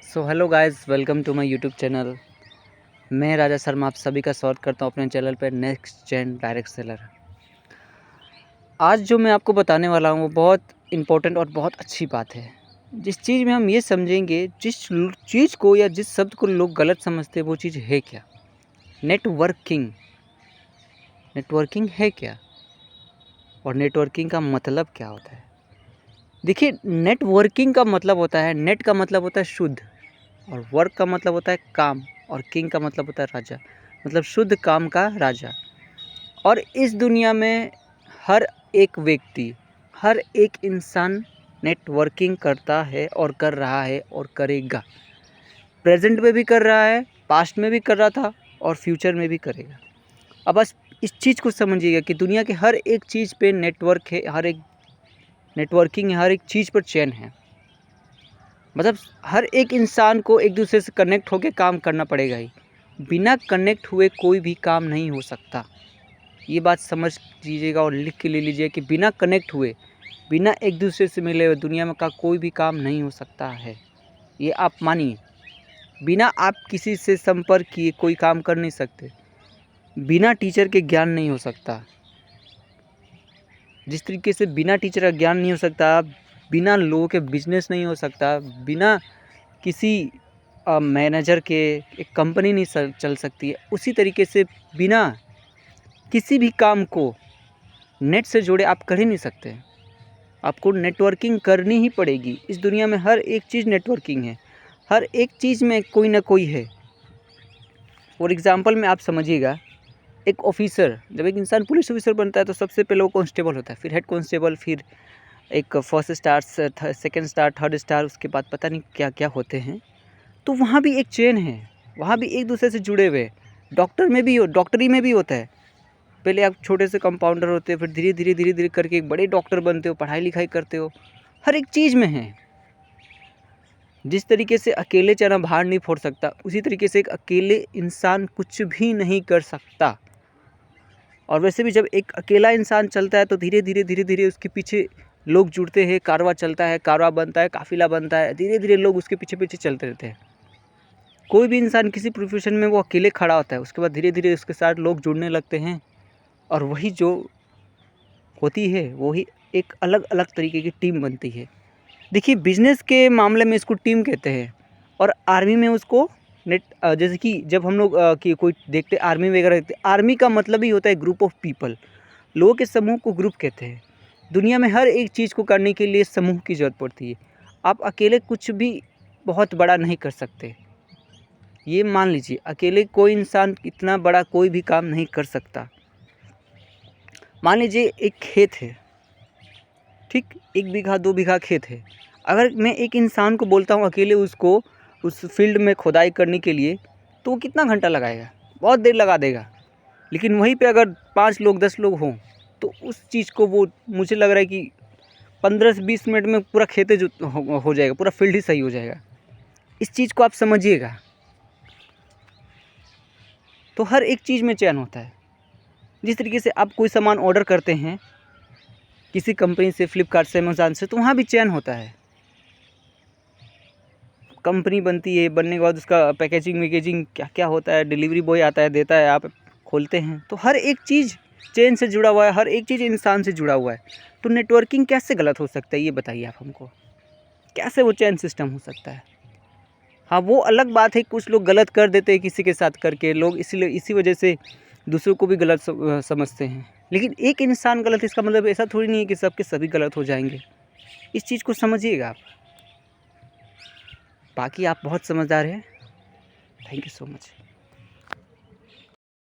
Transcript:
So hello guys, welcome to my YouTube channel. मैं राजा शर्मा आप सभी का स्वागत करता हूं अपने चैनल पर नेक्स्ट जेन डायरेक्ट सेलर। आज जो मैं आपको बताने वाला हूं वो बहुत इम्पोर्टेंट और बहुत अच्छी बात है। जिस चीज़ में हम ये समझेंगे, जिस चीज़ को या जिस शब्द को लोग गलत समझते हैं वो चीज़ है क्या। नेटवर्किंग। नेटवर्किंग है क्या और नेटवर्किंग का मतलब क्या होता है। देखिए, नेटवर्किंग का मतलब होता है, नेट का मतलब होता है शुद्ध, और वर्क का मतलब होता है काम, और किंग का मतलब होता है राजा, मतलब शुद्ध काम का राजा। और इस दुनिया में हर एक व्यक्ति, हर एक इंसान नेटवर्किंग करता है और कर रहा है और करेगा। प्रेजेंट में भी कर रहा है, पास्ट में भी कर रहा था और फ्यूचर में भी करेगा। अब बस इस चीज़ को समझिएगा कि दुनिया के हर एक चीज़ पे नेटवर्क है, हर एक नेटवर्किंग है, हर एक चीज़ पर चैन है। मतलब हर एक इंसान को एक दूसरे से कनेक्ट होकर काम करना पड़ेगा ही। बिना कनेक्ट हुए कोई भी काम नहीं हो सकता। ये बात समझ लीजिएगा और लिख के ले लीजिए कि बिना कनेक्ट हुए, बिना एक दूसरे से मिले हुए दुनिया में का कोई भी काम नहीं हो सकता है। ये आप मानिए। बिना आप किसी से संपर्क किए कोई काम कर नहीं सकते। बिना टीचर के ज्ञान नहीं हो सकता। जिस तरीके से बिना टीचर का ज्ञान नहीं हो सकता, बिना लोगों के बिजनेस नहीं हो सकता, बिना किसी मैनेजर के एक कंपनी नहीं चल सकती है, उसी तरीके से बिना किसी भी काम को नेट से जोड़े आप कर ही नहीं सकते। आपको नेटवर्किंग करनी ही पड़ेगी। इस दुनिया में हर एक चीज़ नेटवर्किंग है, हर एक चीज़ में कोई ना कोई है। फॉर एग्ज़ाम्पल में आप समझिएगा, एक ऑफिसर, जब एक इंसान पुलिस ऑफिसर बनता है तो सबसे पहले वो कांस्टेबल होता है, फिर हेड कांस्टेबल, फिर एक first star, second star, third star, उसके बाद पता नहीं क्या क्या होते हैं। तो वहाँ भी एक चेन है, वहाँ भी एक दूसरे से जुड़े हुए। डॉक्टर में भी डॉक्टरी में भी होता है। पहले आप छोटे से कंपाउंडर होते हो, फिर धीरे धीरे करके एक बड़े डॉक्टर बनते हो, पढ़ाई लिखाई करते हो, हर एक चीज़ में है। जिस तरीके से अकेले चना भार नहीं फोड़ सकता, उसी तरीके से एक अकेले इंसान कुछ भी नहीं कर सकता। और वैसे भी जब एक अकेला इंसान चलता है तो धीरे धीरे उसके पीछे लोग जुड़ते हैं, कारवां चलता है, कारवां बनता है, काफिला बनता है, धीरे धीरे लोग उसके पीछे पीछे चलते रहते हैं। कोई भी इंसान किसी प्रोफेशन में वो अकेले खड़ा होता है, उसके बाद धीरे धीरे उसके साथ लोग जुड़ने लगते हैं, और वही जो होती है वही एक अलग अलग तरीके की टीम बनती है। देखिए, बिजनेस के मामले में इसको टीम कहते हैं, और आर्मी में उसको नेट, जैसे कि जब हम लोग कि कोई देखते आर्मी वगैरह देखते, आर्मी का मतलब ही होता है ग्रुप ऑफ पीपल, लोगों के समूह को ग्रुप कहते हैं। दुनिया में हर एक चीज़ को करने के लिए समूह की ज़रूरत पड़ती है। आप अकेले कुछ भी बहुत बड़ा नहीं कर सकते, ये मान लीजिए। अकेले कोई इंसान इतना बड़ा कोई भी काम नहीं कर सकता। मान लीजिए एक खेत है, ठीक, 1 बीघा 2 बीघा खेत है। अगर मैं एक इंसान को बोलता हूँ अकेले उसको उस फील्ड में खुदाई करने के लिए, तो वो कितना घंटा लगाएगा, बहुत देर लगा देगा। लेकिन वहीं पे अगर 5 लोग 10 लोग हों तो उस चीज़ को वो, मुझे लग रहा है कि 15 से 20 मिनट में पूरा खेत जो हो जाएगा, पूरा फील्ड ही सही हो जाएगा। इस चीज़ को आप समझिएगा। तो हर एक चीज़ में चयन होता है। जिस तरीके से आप कोई सामान ऑर्डर करते हैं किसी कंपनी से, फ्लिपकार्ट से, अमेज़ॉन से, तो वहाँ भी चयन होता है। कंपनी बनती है, बनने के बाद उसका पैकेजिंग वैकेजिंग क्या क्या होता है, डिलीवरी बॉय आता है, देता है, आप खोलते हैं। तो हर एक चीज़ चेन से जुड़ा हुआ है, हर एक चीज़ इंसान से जुड़ा हुआ है। तो नेटवर्किंग कैसे गलत हो सकता है, ये बताइए आप हमको। कैसे वो चेन सिस्टम हो सकता है। हाँ, वो अलग बात है, कुछ लोग गलत कर देते हैं किसी के साथ करके, लोग इसीलिए इसी वजह से दूसरों को भी गलत समझते हैं। लेकिन एक इंसान गलत है इसका मतलब ऐसा थोड़ी नहीं है कि सबके सभी गलत हो जाएंगे। इस चीज़ को समझिएगा आप। बाकी आप बहुत समझदार हैं। Thank you so much.